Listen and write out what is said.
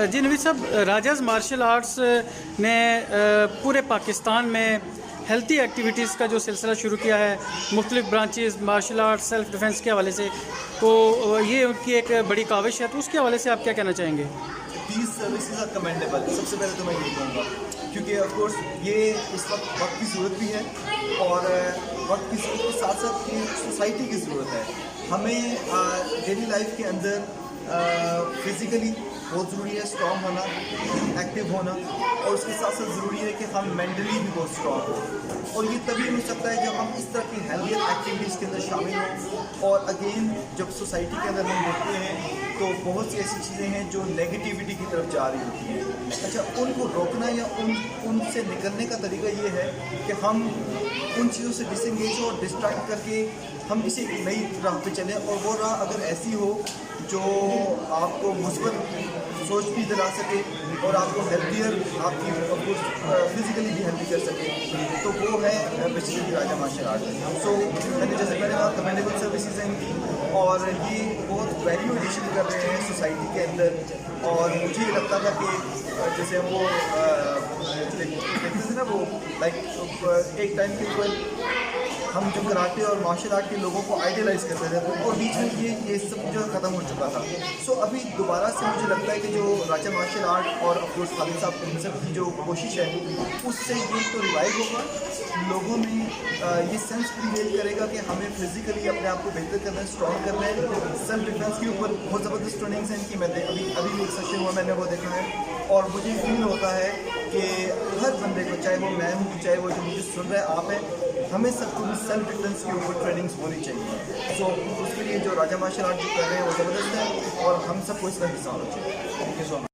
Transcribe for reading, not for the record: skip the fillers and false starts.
जी नवीद साहब, राजाज martial arts ने पूरे पाकिस्तान में हेल्थी एक्टिविटीज़ का जो सिलसिला शुरू किया है मुख्तलिफ branches martial arts self defence के हवाले से, तो ये उनकी एक बड़ी काविश है, तो उसके हवाले से आप क्या कहना चाहेंगे? These services are commendable. सबसे पहले तो मैं यही कहूँगा, क्योंकि ऑफ कोर्स ये इस वक्त की ज़रूरत भी है और वक्त की ज़रूरत के साथ साथ ये सोसाइटी की ज़रूरत है। हमें डेली लाइफ के अंदर फिज़िकली बहुत ज़रूरी है स्ट्रॉन्ग होना, एक्टिव होना, और उसके साथ साथ ज़रूरी है कि हम मेंटली भी बहुत स्ट्रॉन्ग हों। और ये तभी हो सकता है जब हम इस तरह की हेल्थ एक्टिविटीज़ के अंदर शामिल हों। और अगेन जब सोसाइटी के अंदर हम देखते हैं तो बहुत सी ऐसी चीज़ें हैं जो नेगेटिविटी की तरफ जा रही होती हैं। अच्छा, उनको रोकना या उनसे निकलने का तरीका ये है कि हम उन चीज़ों से डिसएंगेज और डिस्ट्रैक्ट करके हम किसी एक नई राह पे चलें, और वो राह अगर ऐसी हो जो आपको मुस्बत सोच भी दिला सके और आपको हेल्थियर, आपकी फिजिकली भी हेल्दी कर सके, तो वो है बेसिकली राजा मार्शल आर्ट। सो मैंने जैसे मैंने कहा कमेंडेबल सर्विसेज हैं इनकी, और ये बहुत वैल्यू एडिशन कर रहे हैं सोसाइटी के अंदर। और मुझे ये लगता था कि जैसे वो देखते थे ना, वो लाइक एक टाइम के ऊपर हम जो कराटे और मार्शल आर्ट के लोगों को आइडियलाइज करते थे, और बीच में ये सब जो ख़त्म हो चुका था। सो अभी दोबारा से मुझे लगता है कि जो राजा मार्शल आर्ट और ऑफकोर्स खालिद साहब इन सब की जो कोशिश है, उससे ये तो रिवाइव होगा, लोगों में ये सेंस क्रिएट करेगा कि हमें फिजिकली अपने आप को बेहतर करना है, स्ट्रॉन्ग करना है। सेल्फ डिफेंस के ऊपर बहुत ज़बरदस्त ट्रेनिंग्स हैं इनकी, मैं अभी एक सेशन हुआ, मैंने वो देखा है, और मुझे फील होता है कि हर बंदे को, चाहे वो मैं हूँ, चाहे वो जो मुझे सुन रहे आप हैं, हमें सबको भी सेल्फ डिफेंस के ऊपर ट्रेनिंग्स होनी चाहिए। सो उसके लिए जो राजा मार्शल आर्ट जो कर रहे हैं वो ज़बरदस्त है, और हम सबको इसका हिस्सा होना चाहिए। Thank you so much.